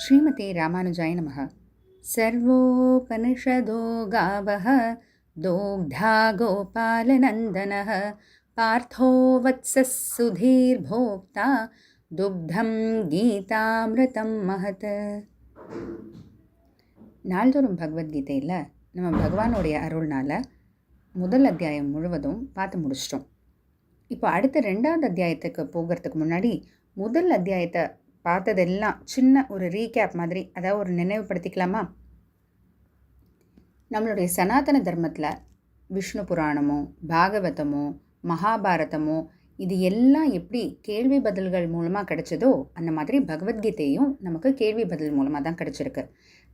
ஸ்ரீமதே ராமானுஜாய நமः. சர்வோபனிஷதோ காவः தோக்தா கோபாலநந்தனः பார்த்தோ வத்சஸ் சுதீர்போக்தா துக்தம் கீதாமிருதம் மஹத். நாள்தோறும் பகவத்கீதையில் நம்ம பகவானுடைய அருள்னால் முதல் அத்தியாயம் முழுவதும் பார்த்து முடிச்சிட்டோம். இப்போ அடுத்த 2வது அத்தியாயத்துக்கு போகிறதுக்கு முன்னாடி முதல் அத்தியாயத்தை பார்த்ததெல்லாம் சின்ன ஒரு ரீகேப் மாதிரி, அதாவது ஒரு நினைவுபடுத்திக்கலாமா? நம்மளுடைய சனாதன தர்மத்தில் விஷ்ணு புராணமோ பாகவதமோ மகாபாரதமோ இது எல்லாம் எப்படி கேள்வி பதில்கள் மூலமாக கிடைச்சதோ அந்த மாதிரி பகவத்கீதையும் நமக்கு கேள்வி பதில் மூலமாக தான் கிடைச்சிருக்கு.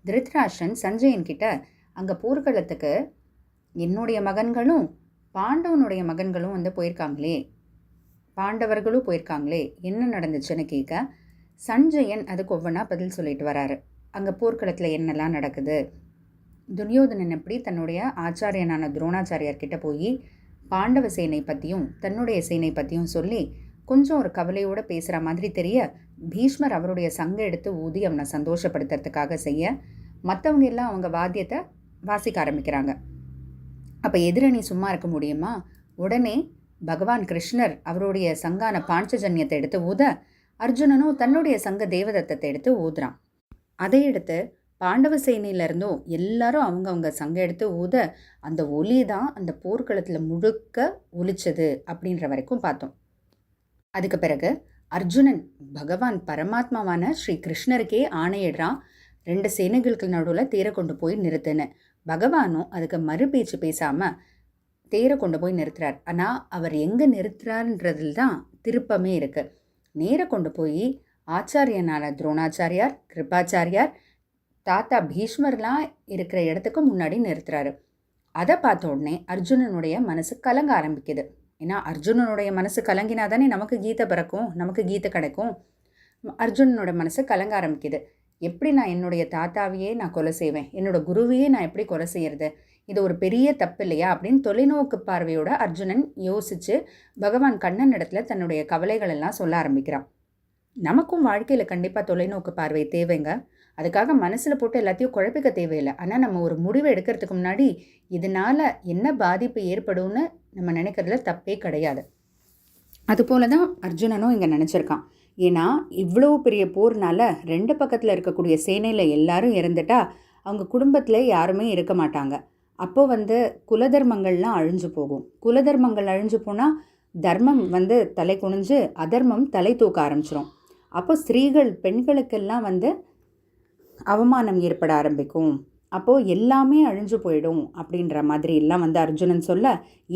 திருதராஷ்டிரன் சஞ்சயன்கிட்ட அங்கே போர்க்களத்துக்கு என்னுடைய மகன்களும் பாண்டவனுடைய மகன்களும் வந்து போயிருக்காங்களே, பாண்டவர்களும் போயிருக்காங்களே, என்ன நடந்துச்சுன்னு கேட்க சஞ்சயன் அதுக்கு ஒவ்வொன்றா பதில் சொல்லிட்டு வராரு. அங்கே போர்க்களத்தில் என்னெல்லாம் நடக்குது, துரியோதனன் எப்படி தன்னுடைய ஆச்சாரியனான துரோணாச்சாரியார்கிட்ட போய் பாண்டவ சேனை பற்றியும் தன்னுடைய சேனை பற்றியும் சொல்லி கொஞ்சம் ஒரு கவலையோடு பேசுகிற மாதிரி தெரிய பீஷ்மர் அவருடைய சங்க எடுத்து ஊதி அவனை சந்தோஷப்படுத்துறதுக்காக செய்ய மற்றவங்க எல்லாம் அவங்க வாத்தியத்தை வாசிக்க ஆரம்பிக்கிறாங்க. அப்போ எதிரணி சும்மா இருக்க முடியுமா? உடனே பகவான் கிருஷ்ணர் அவருடைய சங்கான பாஞ்சஜன்யத்தை எடுத்து ஊத அர்ஜுனனும் தன்னுடைய சங்க தேவதத்தத்தை எடுத்து ஊதுறான். அதை எடுத்து பாண்டவ சேனையிலேருந்தும் எல்லாரும் அவங்கவுங்க சங்க எடுத்து ஊத அந்த ஒலி தான் அந்த போர்க்களத்தில் முழுக்க ஒலிச்சது அப்படின்ற வரைக்கும் பார்த்தோம். அதுக்கு பிறகு அர்ஜுனன் பகவான் பரமாத்மாவான ஸ்ரீ கிருஷ்ணருக்கே ஆணையிடுறான், 2 சேனைகளுக்கு நடுவில் தேரை கொண்டு போய் நிறுத்துன்னு. பகவானும் அதுக்கு மறுபேச்சு பேசாமல் தேரை கொண்டு போய் நிறுத்துறார். ஆனால் அவர் எங்கே நிறுத்துறாருன்றதில் தான் திருப்பமே இருக்குது. நேர கொண்டு போய் ஆச்சாரியனான துரோணாச்சாரியார், கிருபாச்சாரியார், தாத்தா பீஷ்மர்லாம் இருக்கிற இடத்துக்கு முன்னாடி நிறுத்துறாரு. அதை பார்த்த உடனே அர்ஜுனனுடைய மனசு கலங்க ஆரம்பிக்குது. ஏன்னா அர்ஜுனனுடைய மனசு கலங்கினா தானே நமக்கு கீதை பிறக்கும், நமக்கு கீதை கிடைக்கும். அர்ஜுனனோட மனசு கலங்க ஆரம்பிக்குது. எப்படி நான் என்னுடைய தாத்தாவையே நான் கொலை செய்வேன், என்னோட குருவையே நான் எப்படி கொலை செய்யறது, இது ஒரு பெரிய தப்பு இல்லையா அப்படின்னு தொலைநோக்கு பார்வையோட அர்ஜுனன் யோசித்து பகவான் கண்ணன் இடத்துல தன்னுடைய கவலைகள் எல்லாம் சொல்ல ஆரம்பிக்கிறான். நமக்கும் வாழ்க்கையில் கண்டிப்பாக தொலைநோக்கு பார்வை தேவைங்க. அதுக்காக மனசில் போட்டு எல்லாத்தையும் குழப்பிக்க தேவையில்லை. ஆனால் நம்ம ஒரு முடிவை எடுக்கிறதுக்கு முன்னாடி இதனால் என்ன பாதிப்பு ஏற்படும்னு நம்ம நினைக்கிறதுல தப்பே கிடையாது. அதுபோல தான் அர்ஜுனனும் இங்கே நினச்சிருக்கான். ஏன்னா இவ்வளோ பெரிய போர்னால 2 பக்கத்தில் இருக்கக்கூடிய சேனையில் எல்லாரும் இறந்துட்டா அவங்க குடும்பத்தில் யாருமே இருக்க மாட்டாங்க. அப்போது குலதர்மங்கள்லாம் அழிஞ்சு போகும். குலதர்மங்கள் அழிஞ்சு போனால் தர்மம் தலை குனிஞ்சு அதர்மம் தலை தூக்க ஆரம்பிச்சிடும். அப்போ ஸ்திரீகள் பெண்களுக்கெல்லாம் அவமானம் ஏற்பட ஆரம்பிக்கும். அப்போது எல்லாமே அழிஞ்சு போயிடும் அப்படின்ற மாதிரி எல்லாம் அர்ஜுனன் சொல்ல,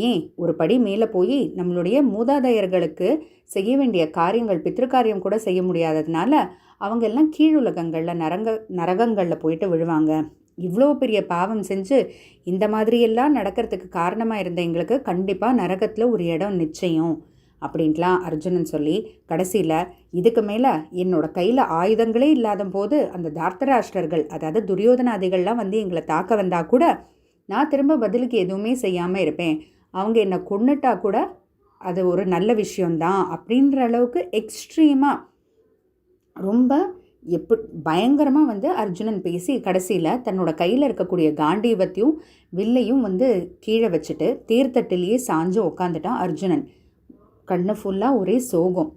ஏன் ஒரு படி மேலே போய் நம்மளுடைய மூதாதையர்களுக்கு செய்ய வேண்டிய காரியங்கள் பித்ருக்காரியம் கூட செய்ய முடியாததுனால அவங்க எல்லாம் கீழுலகங்களில் நரகங்களில் போயிட்டு விழுவாங்க. இவ்வளோ பெரிய பாவம் செஞ்சு இந்த மாதிரியெல்லாம் நடக்கிறதுக்கு காரணமாக இருந்த எங்களுக்கு கண்டிப்பாக நரகத்தில் ஒரு இடம் நிச்சயம் அப்படின்ட்டுலாம் அர்ஜுனன் சொல்லி கடைசியில் இதுக்கு மேலே என்னோட கையில் ஆயுதங்களே இல்லாத போது அந்த தார்த்தராஷ்டிரர்கள், அதாவது துரியோதனாதிகள்லாம் எங்களை தாக்க வந்தால் கூட நான் திரும்ப பதிலுக்கு எதுவுமே செய்யாமல் இருப்பேன், அவங்க என்னை கொன்னுட்டா கூட அது ஒரு நல்ல விஷயந்தான் அப்படின்ற அளவுக்கு எக்ஸ்ட்ரீமாக ரொம்ப பயங்கரமாக அர்ஜுனன் பேசி கடைசியில் தன்னோட கையில் இருக்கக்கூடிய காண்டீவத்தையும் வில்லையும் கீழே வச்சுட்டு தேர்தட்டிலேயே சாஞ்சு உக்காந்துட்டான் அர்ஜுனன். கண்ணு ஃபுல்லாக ஒரே சோகம்.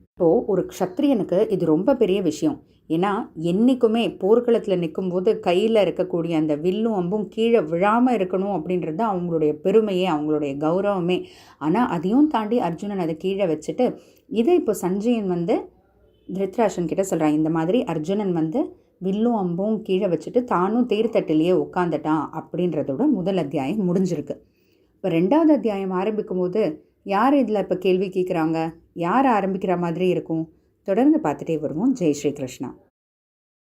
இப்போது ஒரு க்ஷத்ரியனுக்கு இது ரொம்ப பெரிய விஷயம். ஏன்னா என்றைக்குமே போர்க்களத்தில் நிற்கும்போது கையில் இருக்கக்கூடிய அந்த வில்லும் அம்பும் கீழே விழாமல் இருக்கணும் அப்படின்றது தான் அவங்களுடைய பெருமையே, அவங்களுடைய கௌரவமே. ஆனால் அதையும் தாண்டி அர்ஜுனன் அதை கீழே வச்சுட்டு இதை இப்போ சஞ்சயன் திருதராஷ்டிரன் கிட்ட சொல்கிறான். இந்த மாதிரி அர்ஜுனன் வில்லும் அம்பும் கீழே வச்சுட்டு தானும் தேர்தட்டிலேயே உட்காந்துட்டான் அப்படின்றதோட முதல் அத்தியாயம் முடிஞ்சிருக்கு. இப்போ 2வது அத்தியாயம் ஆரம்பிக்கும் போது யார் இதில் இப்போ கேள்வி கேட்குறாங்க, யார் ஆரம்பிக்கிற மாதிரி இருக்கும்? தொடர்ந்து பார்த்துட்டே வருவோம். ஜெய் ஸ்ரீ கிருஷ்ணா.